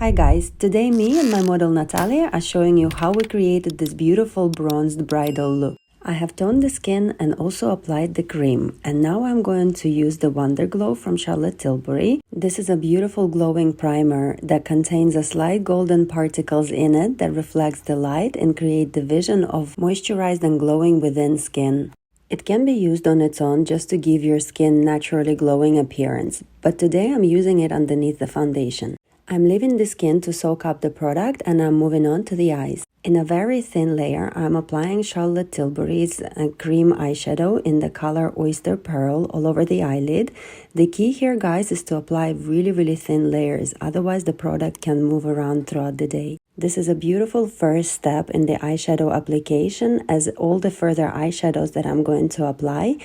Hi guys, today me and my model Natalia are showing you how we created this beautiful bronzed bridal look. I have toned the skin and also applied the cream, and now I'm going to use the Wonder Glow from Charlotte Tilbury. This is a beautiful glowing primer that contains a slight golden particles in it that reflects the light and create the vision of moisturized and glowing within skin. It can be used on its own just to give your skin naturally glowing appearance, but today I'm using it underneath the foundation. I'm leaving the skin to soak up the product and I'm moving on to the eyes. In a very thin layer, I'm applying Charlotte Tilbury's cream eyeshadow in the color Oyster Pearl all over the eyelid. The key here, guys, is to apply really thin layers, otherwise the product can move around throughout the day. This is a beautiful first step in the eyeshadow application, as all the further eyeshadows that I'm going to apply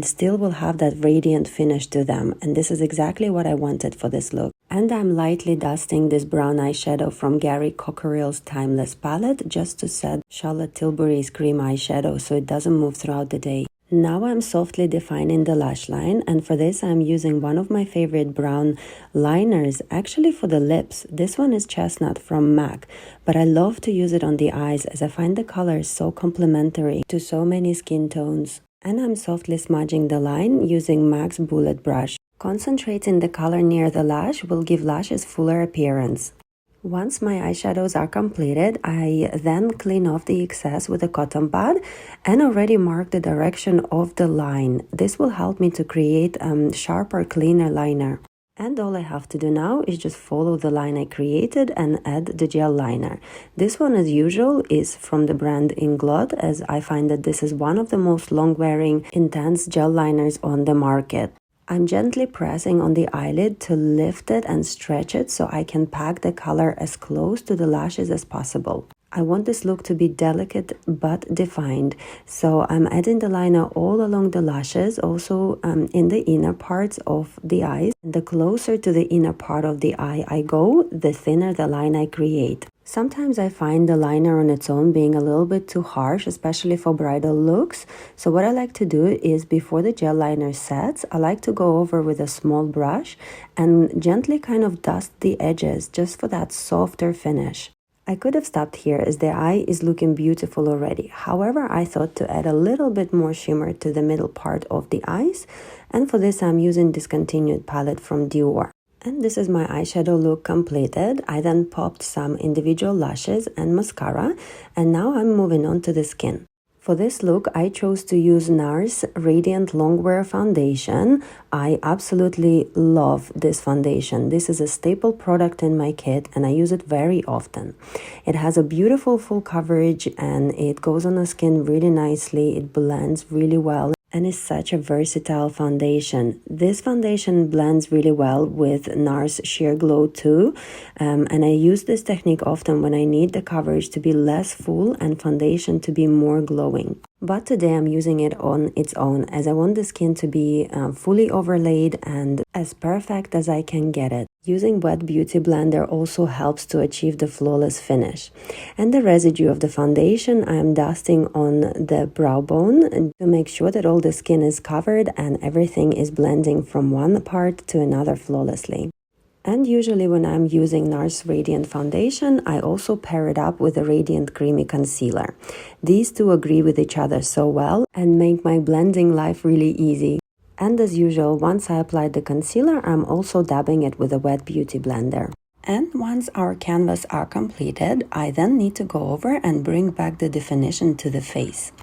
still will have that radiant finish to them, and this is exactly what I wanted for this look. And I'm lightly dusting this brown eyeshadow from Gary Cockerill's Timeless palette just to set Charlotte Tilbury's cream eyeshadow so it doesn't move throughout the day. Now I'm softly defining the lash line, and for this I'm using one of my favorite brown liners actually for the lips. This one is Chestnut from MAC, but I love to use it on the eyes as I find the color so complementary to so many skin tones. And I'm softly smudging the line using MAC's Bullet Brush. Concentrating the color near the lash will give lashes fuller appearance. Once my eyeshadows are completed, I then clean off the excess with a cotton pad and already mark the direction of the line. This will help me to create a sharper, cleaner liner. And all I have to do now is just follow the line I created and add the gel liner. This one, as usual, is from the brand Inglot, as I find that this is one of the most long-wearing, intense gel liners on the market. I'm gently pressing on the eyelid to lift it and stretch it so I can pack the color as close to the lashes as possible. I want this look to be delicate but defined, so I'm adding the liner all along the lashes, also in the inner parts of the eyes. The closer to the inner part of the eye I go, the thinner the line I create. Sometimes I find the liner on its own being a little bit too harsh, especially for bridal looks. So what I like to do is, before the gel liner sets, I like to go over with a small brush and gently kind of dust the edges just for that softer finish. I could have stopped here as the eye is looking beautiful already. However, I thought to add a little bit more shimmer to the middle part of the eyes, and for this I'm using Discontinued palette from Dior. And this is my eyeshadow look completed. I then popped some individual lashes and mascara, and now I'm moving on to the skin. For this look, I chose to use NARS Radiant Longwear Foundation. I absolutely love this foundation. This is a staple product in my kit and I use it very often. It has a beautiful full coverage and it goes on the skin really nicely. It blends really well and is such a versatile foundation. This foundation blends really well with NARS Sheer Glow too, and I use this technique often when I need the coverage to be less full and foundation to be more glowing. But today I'm using it on its own as I want the skin to be fully overlaid and as perfect as I can get it. Using Wet Beauty Blender also helps to achieve the flawless finish. And the residue of the foundation I am dusting on the brow bone to make sure that all the skin is covered and everything is blending from one part to another flawlessly. And usually when I'm using NARS Radiant Foundation, I also pair it up with a Radiant Creamy Concealer. These two agree with each other so well and make my blending life really easy. And as usual, once I applied the concealer, I'm also dabbing it with a Wet Beauty Blender. And once our canvas are completed, I then need to go over and bring back the definition to the face.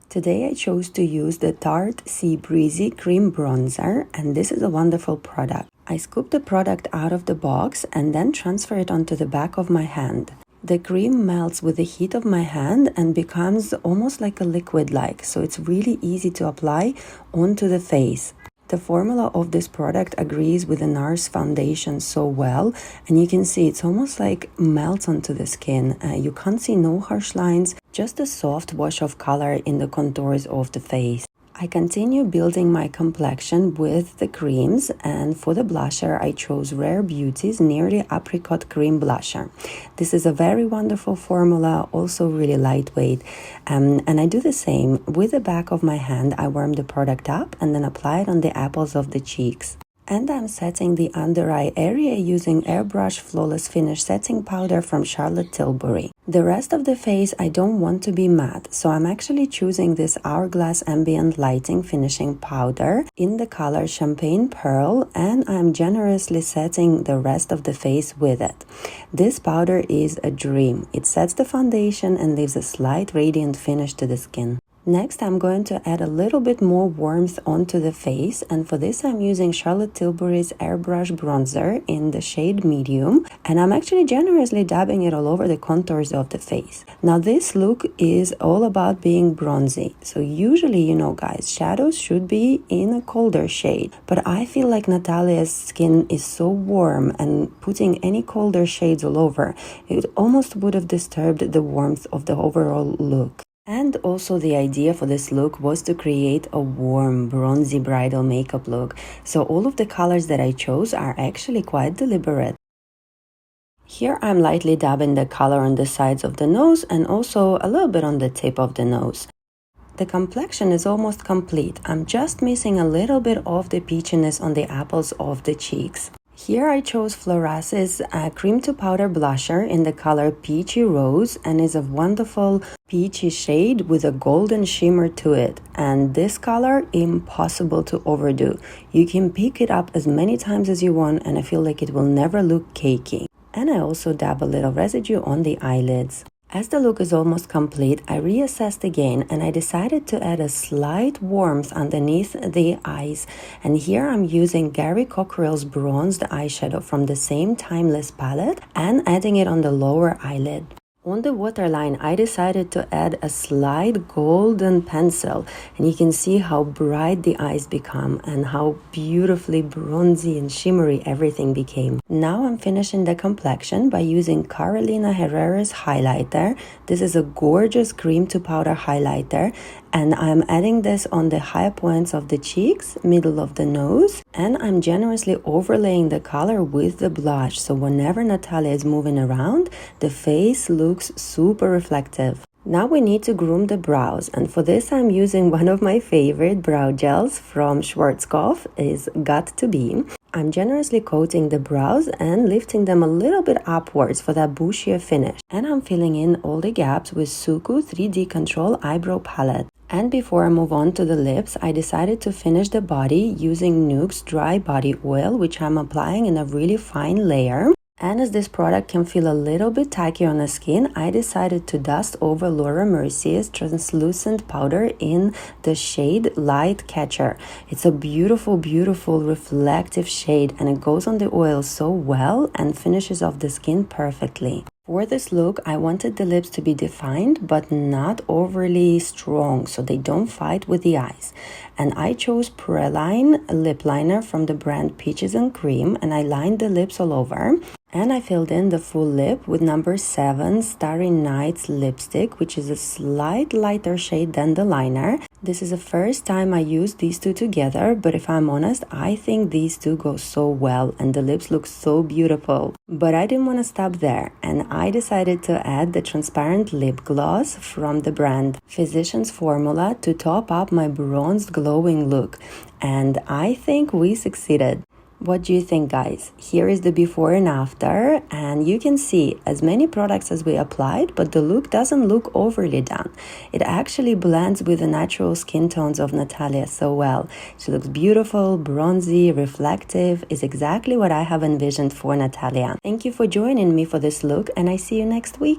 Today I chose to use the Tarte Sea Breezy Cream Bronzer, and this is a wonderful product. I scoop the product out of the box and then transfer it onto the back of my hand. The cream melts with the heat of my hand and becomes almost like a liquid-like, so it's really easy to apply onto the face. The formula of this product agrees with the NARS foundation so well, and you can see it's almost like melts onto the skin. You can't see no harsh lines, just a soft wash of color in the contours of the face. I continue building my complexion with the creams, and for the blusher I chose Rare Beauty's Nearly Apricot Cream Blusher. This is a very wonderful formula, also really lightweight, and I do the same. With the back of my hand I warm the product up and then apply it on the apples of the cheeks. And I'm setting the under eye area using Airbrush Flawless Finish Setting Powder from Charlotte Tilbury. The rest of the face I don't want to be matte, so I'm actually choosing this Hourglass Ambient Lighting Finishing Powder in the color Champagne Pearl, and I'm generously setting the rest of the face with it. This powder is a dream. It sets the foundation and leaves a slight radiant finish to the skin. Next, I'm going to add a little bit more warmth onto the face, and for this I'm using Charlotte Tilbury's Airbrush Bronzer in the shade Medium, and I'm actually generously dabbing it all over the contours of the face. Now this look is all about being bronzy, so usually, you know guys, shadows should be in a colder shade, but I feel like Natalia's skin is so warm, and putting any colder shades all over, it almost would have disturbed the warmth of the overall look. And also the idea for this look was to create a warm, bronzy bridal makeup look. So all of the colors that I chose are actually quite deliberate. Here I'm lightly dabbing the color on the sides of the nose and also a little bit on the tip of the nose. The complexion is almost complete. I'm just missing a little bit of the peachiness on the apples of the cheeks. Here I chose Florace's Cream to Powder Blusher in the color Peachy Rose, and is a wonderful peachy shade with a golden shimmer to it. And this color, impossible to overdo. You can pick it up as many times as you want, and I feel like it will never look cakey. And I also dab a little residue on the eyelids. As the look is almost complete, I reassessed again and I decided to add a slight warmth underneath the eyes. And here I'm using Gary Cockrell's bronzed eyeshadow from the same Timeless palette and adding it on the lower eyelid. On the waterline, I decided to add a slight golden pencil, and you can see how bright the eyes become and how beautifully bronzy and shimmery everything became. Now I'm finishing the complexion by using Carolina Herrera's highlighter. This is a gorgeous cream to powder highlighter, and I'm adding this on the high points of the cheeks, middle of the nose, and I'm generously overlaying the color with the blush, so whenever Natalia is moving around, the face looks super reflective. Now we need to groom the brows, and for this I'm using one of my favorite brow gels from Schwarzkopf, is Got to Be. I'm generously coating the brows and lifting them a little bit upwards for that bushier finish. And I'm filling in all the gaps with Suku 3D Control Eyebrow Palette. And before I move on to the lips, I decided to finish the body using Nuke's Dry Body Oil, which I'm applying in a really fine layer. And as this product can feel a little bit tacky on the skin, I decided to dust over Laura Mercier's translucent powder in the shade Light Catcher. It's a beautiful, beautiful reflective shade, and it goes on the oil so well and finishes off the skin perfectly. For this look, I wanted the lips to be defined but not overly strong so they don't fight with the eyes. And I chose Praline lip liner from the brand Peaches and Cream, and I lined the lips all over. And I filled in the full lip with number 7 Starry Nights lipstick, which is a slight lighter shade than the liner. This is the first time I used these two together, but if I'm honest, I think these two go so well and the lips look so beautiful. But I didn't want to stop there, and I decided to add the transparent lip gloss from the brand Physicians Formula to top up my bronzed glowing look. And I think we succeeded. What do you think, guys? Here is the before and after, and you can see as many products as we applied, but the look doesn't look overly done. It actually blends with the natural skin tones of Natalia so well. She looks beautiful, bronzy, reflective, is exactly what I have envisioned for Natalia. Thank you for joining me for this look, and I see you next week.